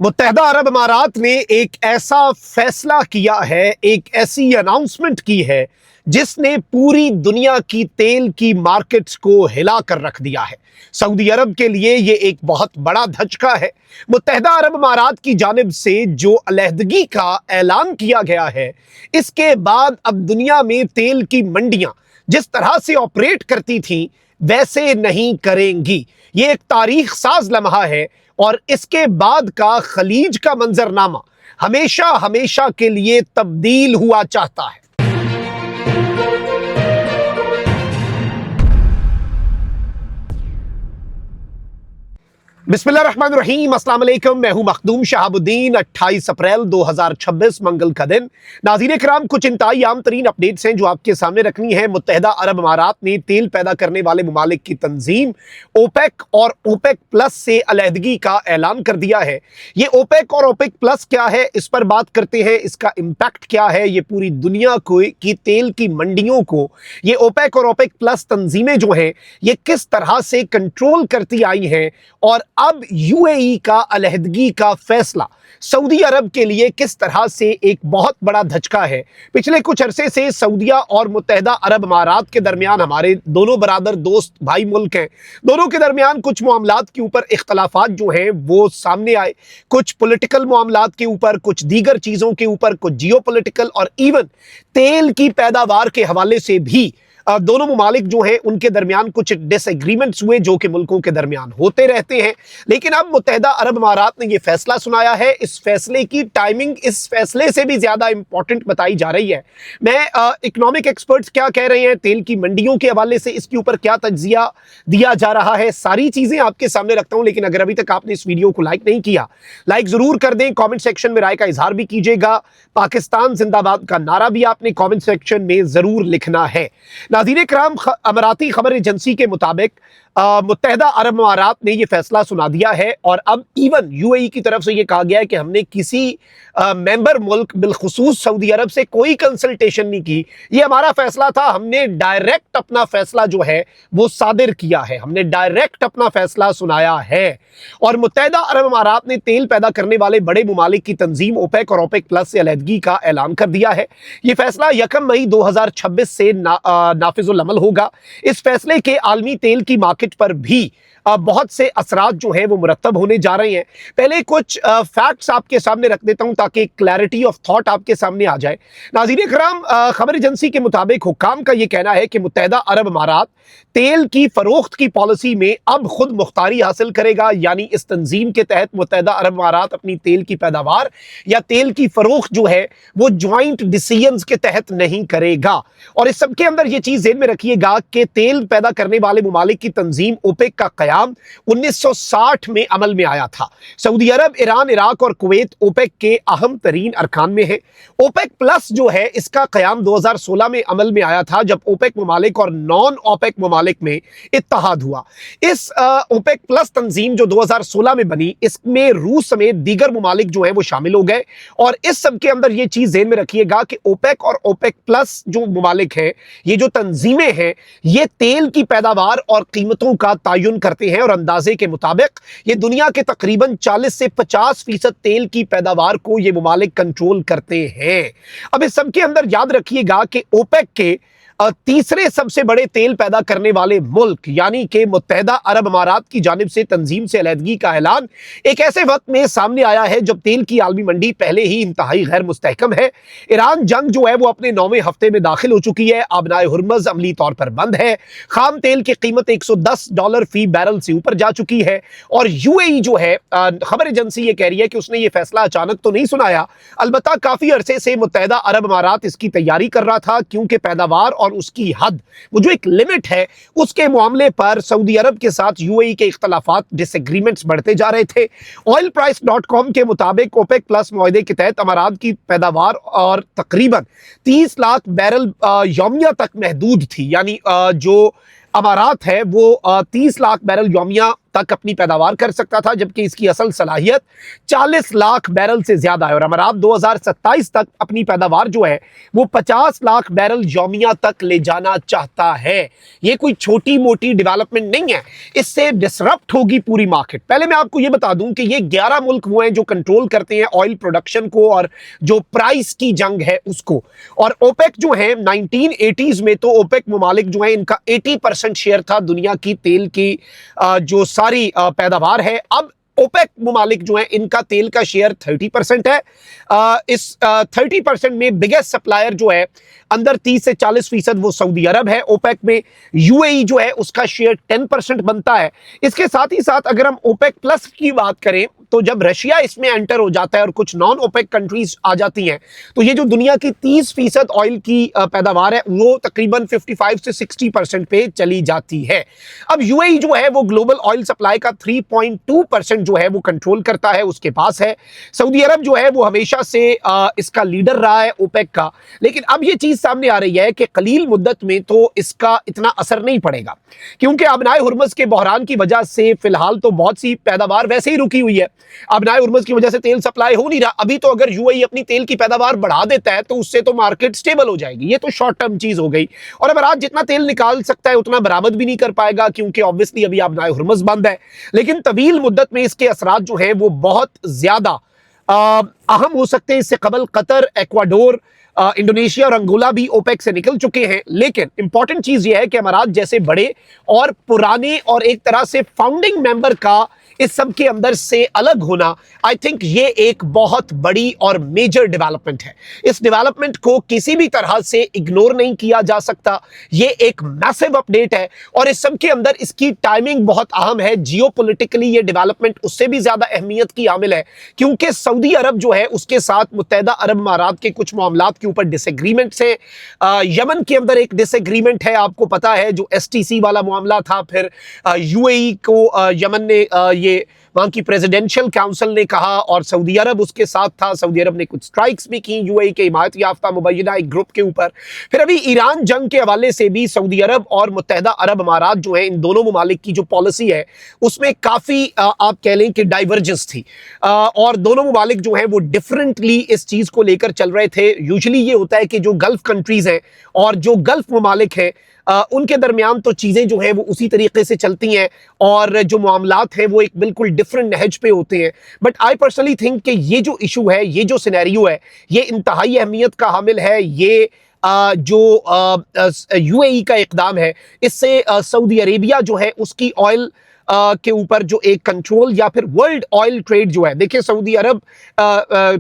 मुत्तहदा अरब अमारात ने एक ऐसा फैसला किया है, एक ऐसी अनाउंसमेंट की है जिसने पूरी दुनिया की तेल की मार्केट्स को हिला कर रख दिया है। सऊदी अरब के लिए ये एक बहुत बड़ा धचका है। मुत्तहदा अरब अमारात की जानिब से जो अलहदगी का ऐलान किया गया है, इसके बाद अब दुनिया में तेल की मंडियां जिस तरह से ऑपरेट करती थी वैसे नहीं करेंगी। ये एक तारीख साज लम्हा है और इसके बाद का खलीज का मंजरनामा हमेशा हमेशा के लिए तब्दील हुआ चाहता है। बिस्मिल्लाहिर्रहमानिर्रहीम, अस्सलाम वालेकुम। मैं हूं मखदूम शहाबुद्दीन। 28 अप्रैल 2026 मंगल का दिन। नाज़रीन किराम, कुछ इंतहाई आम तरीन अपडेट्स हैं जो आपके सामने रखनी है। मुत्तहदा अरब अमारात ने तेल पैदा करने वाले ममालिक की तंजीम ओपेक और ओपेक प्लस से अलहदगी का ऐलान कर दिया है। ये ओपेक और ओपेक प्लस क्या है, इस पर बात करते हैं। इसका इम्पैक्ट क्या है, ये पूरी दुनिया को की तेल की मंडियों को ये ओपेक और ओपेक प्लस तंजीमें जो हैं ये किस तरह से कंट्रोल करती आई हैं, और अब यूएई का अलहदगी का फैसला सऊदी अरब के लिए किस तरह से एक बहुत बड़ा धचका है। पिछले कुछ अरसे से सऊदीया और मुत्तहदा अरब अमारात के दरमियान, हमारे दोनों बरादर दोस्त भाई मुल्क हैं, दोनों के दरमियान कुछ मामलात के ऊपर इख्तलाफात जो हैं वो सामने आए। कुछ पॉलिटिकल मामलात के ऊपर, कुछ दीगर चीज़ों के ऊपर, कुछ जियोपॉलिटिकल और इवन तेल की पैदावार के हवाले से भी दोनों ममालिक जो हैं उनके दरमियान कुछ डिसएग्रीमेंट्स हुए जो कि मुल्कों के दरमियान होते रहते हैं। लेकिन अब मुत्तहदा अरब अमारात ने यह फैसला सुनाया है। इस फैसले की टाइमिंग इस फैसले से भी ज्यादा इंपॉर्टेंट बताई जा रही है। मैं इकोनॉमिक एक्सपर्ट्स क्या कह रहे हैं, तेल की मंडियों के हवाले से इसके ऊपर क्या तज्जिया दिया जा रहा है, सारी चीजें आपके सामने रखता हूं। लेकिन अगर अभी तक आपने इस वीडियो को लाइक नहीं किया, लाइक जरूर कर दें। कॉमेंट सेक्शन में राय का इजहार भी कीजिएगा। पाकिस्तान जिंदाबाद का नारा भी आपने कॉमेंट सेक्शन में जरूर लिखना है। नाज़रीन किराम, अमराती खबर एजेंसी के मुताबिक मुत्तहदा अरब अमारात ने यह फैसला सुना दिया है, और अब इवन यूएई की तरफ से यह कहा गया है कि हमने किसी मेंबर मुल्क बिलखुसूस सऊदी अरब से कोई कंसल्टेशन नहीं की। यह हमारा फैसला था, हमने डायरेक्ट अपना फैसला जो है वो सादिर किया है, हमने डायरेक्ट अपना फैसला सुनाया है। और मुत्तहदा अरब अमारात ने तेल पैदा करने वाले बड़े ममालिक की तंजीम ओपेक और ओपेक प्लस से अलहदगी का ऐलान कर दिया है। यह फैसला 1 मई 2026 से नाफिजुल अमल होगा। इस फैसले के आलमी तेल की मार्केट पर भी बहुत से असरात जो हैं वो मुरतब होने जा रहे हैं। पहले कुछ फैक्ट्स आपके सामने रख देता हूं ताकि क्लैरिटी ऑफ थॉट आपके सामने आ जाए। नाज़रीन किराम, खबर एजेंसी के मुताबिक हुक्काम का यह कहना है कि मुत्तहदा अरब अमारात तेल की फरोख्त की पॉलिसी में अब खुद मुख्तारी हासिल करेगा। यानी इस तंजीम के तहत मुत्तहदा अरब अमारात अपनी तेल की पैदावार या तेल की फरोख्त जो है वो ज्वाइंट डिसीजंस के तहत नहीं करेगा। और इस सब के अंदर यह चीज ज़हन में रखिएगा कि तेल पैदा करने वाले ममालिक की तंजीम ओपेक का क़याम 1960 में अमल में आया था। सऊदी अरब, ईरान, इराक और कुवैत ओपेक के अहम तरीन अरकान में है। ओपेक प्लस जो है इसका क़याम 2016 में अमल में आया था, जब ओपेक ममालिक और नॉन ओपेक ममालिक में इत्तेहाद हुआ। इस ओपेक प्लस तंजीम जो 2016 में बनी, इसमें रूस समेत दीगर ममालिक जो है वो शामिल हो गए। और इस सब के अंदर यह चीज ज़हन में रखिएगा कि ओपेक और ओपेक प्लस जो ममालिक हैं, ये जो तंजीमें हैं, ये तेल की पैदावार और कीमतों का तयन करते हैं। और अंदाजे के मुताबिक ये दुनिया के तकरीबन 40 से 50% तेल की पैदावार को ये ममालिक कंट्रोल करते हैं। अब इस सब के अंदर याद रखिएगा कि ओपेक के तीसरे सबसे बड़े तेल पैदा करने वाले मुल्क यानी कि मुत्तहदा अरब अमारात की जानिब से तंजीम से अलहदगी का ऐलान एक ऐसे वक्त में सामने आया है जब तेल की आलमी मंडी पहले ही इंतहाई गैर मुस्तहकम है। ईरान जंग जो है वो अपने 9वें हफ्ते में दाखिल हो चुकी है। आबनाए हुर्मज अमली तौर पर बंद है। खाम तेल की कीमत $110 फी बैरल से ऊपर जा चुकी है। और यूएई जो है, खबर एजेंसी ये कह रही है कि उसने ये फैसला अचानक तो नहीं सुनाया, अलबत्ता काफी अरसे से मुत्तहदा अरब अमारात इसकी तैयारी कर रहा था, क्योंकि पैदावार और उसकी हद, वो जो एक लिमिट है, उसके मामले पर सऊदी अरब के साथ यूएई के इख्तलाफात, डिसएग्रीमेंट्स बढ़ते जा रहे थे। oilprice.com के मुताबिक ओपेक प्लस मुआहदे के तहत अमारात की पैदावार और तकरीबन 30 लाख बैरल यौमिया तक महदूद थी। यानी जो अमारात है वो 30 लाख बैरल यौमिया तक अपनी पैदावार कर सकता था, जबकि इसकी असल सलाहियत 40 लाख बैरल से ज्यादा है। और अमारात 2027 तक अपनी पैदावार जो है वो 50 लाख बैरल यौमिया तक ले जाना चाहता है। ये कोई छोटी मोटी डेवलपमेंट नहीं है, इससे डिसरप्ट होगी पूरी मार्केट। पहले मैं आपको ये बता दूं कि ये 11 मुल्क वो हैं जो कंट्रोल करते हैं ऑयल प्रोडक्शन को और जो प्राइस की जंग है उसको। और ओपेक जो है 1980s में तो ओपेक ममालिक जो है इनका 80% शेयर था दुनिया की तेल की जो सारी पैदावार है। अब ओपेक ममालिक जो है इनका तेल का शेयर 30% है। इस 30% में बिगेस्ट सप्लायर जो है अंदर 30 से 40% वो सऊदी अरब है। ओपेक में यूएई जो है उसका शेयर 10% बनता है। इसके साथ ही साथ अगर हम ओपेक प्लस की बात करें तो जब रशिया इसमें एंटर हो जाता है और कुछ नॉन ओपेक कंट्रीज आ जाती हैं तो ये जो दुनिया की 30% ऑयल की पैदावार है वो तकरीबन 55 से 60% पे चली जाती है। अब यूएई जो है वो ग्लोबल ऑयल सप्लाई का 3.2% जो है वो कंट्रोल करता है, उसके पास है। सऊदी अरब जो है वो हमेशा से इसका लीडर रहा है ओपेक का, लेकिन अब ये चीज सामने आ रही है कि कलील मुद्दत में तो इसका इतना असर नहीं पड़ेगा, क्योंकि अबनाए हुर्मुज़ के बहरान की वजह से फिलहाल तो बहुत सी पैदावार वैसे ही रुकी हुई है। अबनाए हुर्मुज़ की वजह से तेल सप्लाई हो नहीं रहा। अभी तो अगर यूएई अपनी तेल की पैदावार बढ़ा देता है तो उससे तो मार्केट स्टेबल हो जाएगी। ये तो शॉर्ट टर्म चीज हो गई। और अगर आज जितना तेल निकाल सकता है उतना बरामद भी नहीं कर पाएगा, क्योंकि ऑब्वियसली अभी अबनाए हुर्मुज़ बंद है। लेकिन तवील मुद्दत में इसके असरात जो है वो बहुत ज्यादा अहम हो सकते हैं। इससे कबल कतर, एक्वाडोर, इंडोनेशिया और अंगोला भी ओपेक से निकल चुके हैं। लेकिन इंपॉर्टेंट चीज यह है कि अमारात जैसे बड़े और पुराने और एक तरह से फाउंडिंग मेंबर का इस सब के अंदर से अलग होना, आई थिंक ये एक बहुत बड़ी और मेजर डेवलपमेंट है। इस डेवलपमेंट को किसी भी तरह से इग्नोर नहीं किया जा सकता। ये एक मैसिव अपडेट है और इस सब के अंदर इसकी टाइमिंग बहुत अहम है। जियोपॉलिटिकली ये डेवलपमेंट उससे भी ज्यादा अहमियत की हामिल है, क्योंकि सऊदी अरब जो है उसके साथ मुत्तहदा अरब अमारात के कुछ मामलात के ऊपर डिसएग्रीमेंट्स हैं। यमन के अंदर एक डिसएग्रीमेंट है, आपको पता है, जो एसटीसी वाला मामला था। फिर यूएई को यमन ने ये वहां की प्रेसिडेंशियल काउंसिल ने कहा और सऊदी अरब उसके साथ था। सऊदी अरब ने कुछ स्ट्राइक्स भी की यूएई के हिमायत याफ्ता मुबैना एक ग्रुप के ऊपर। फिर अभी ईरान जंग के हवाले से भी सऊदी अरब और मुत्तहदा अरब अमारात जो है, इन दोनों ममालिक की जो पॉलिसी है उसमें काफी आप कह लें कि डाइवर्जेंस थी और दोनों ममालिक जो है वो डिफरेंटली इस चीज को लेकर चल रहे थे। यूजुअली ये होता है कि जो गल्फ कंट्रीज हैं और जो गल्फ ममालिक हैं उनके दरमियान तो चीजें जो हैं वो उसी तरीके से चलती हैं और जो मामलात हैं वो एक बिल्कुल डिफरेंट नहज पे होते हैं। बट आई पर्सनली थिंक कि ये जो इशू है, ये जो सिनेरियो है, ये इंतहाई अहमियत का हामिल है। ये जो यूएई का इक़दाम है, इससे सऊदी अरेबिया जो है उसकी ऑयल के ऊपर जो एक कंट्रोल या फिर वर्ल्ड ऑयल ट्रेड जो है, देखिए सऊदी अरब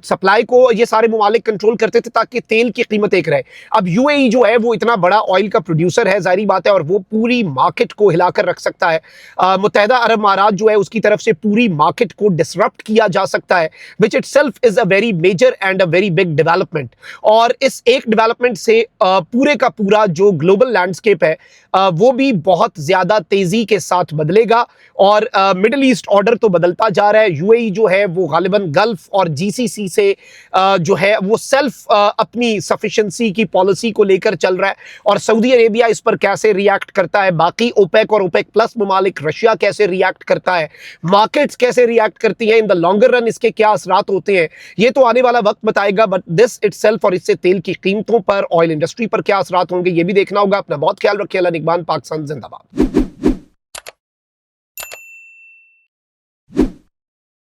सप्लाई को ये सारे ममालिक कंट्रोल करते थे ताकि तेल की कीमत एक रहे। अब यूएई जो है वो इतना बड़ा ऑयल का प्रोड्यूसर है, जाहिर बात है, और वो पूरी मार्केट को हिलाकर रख सकता है। मुत्तहदा अरब अमारात जो है उसकी तरफ से पूरी मार्केट को डिसरप्ट किया जा सकता है, which itself is a very major and a very big development. और इस एक डेवलपमेंट से पूरे का पूरा जो ग्लोबल लैंडस्केप है वो भी बहुत ज्यादा तेजी के साथ बदलेगा और मिडिल ईस्ट ऑर्डर तो बदलता जा रहा है। यूएई जो है वो गालिबन गल्फ और जीसीसी से जो है वो सेल्फ अपनी सफिशिएंसी की पॉलिसी को लेकर चल रहा है और सऊदी अरेबिया इस पर कैसे रिएक्ट करता है, बाकी ओपेक और ओपेक प्लस ममालिक, रशिया कैसे रिएक्ट करता है, मार्केट्स कैसे रिएक्ट करती हैं, इन द लॉन्गर रन इसके क्या असरात होते हैं, ये तो आने वाला वक्त बताएगा। बट दिस इटसेल्फ और इससे तेल की कीमतों पर, ऑयल इंडस्ट्री पर क्या असरात होंगे, ये भी देखना होगा। अपना बहुत ख्याल रखिए। अल्लाह निगहबान। पाकिस्तान जिंदाबाद।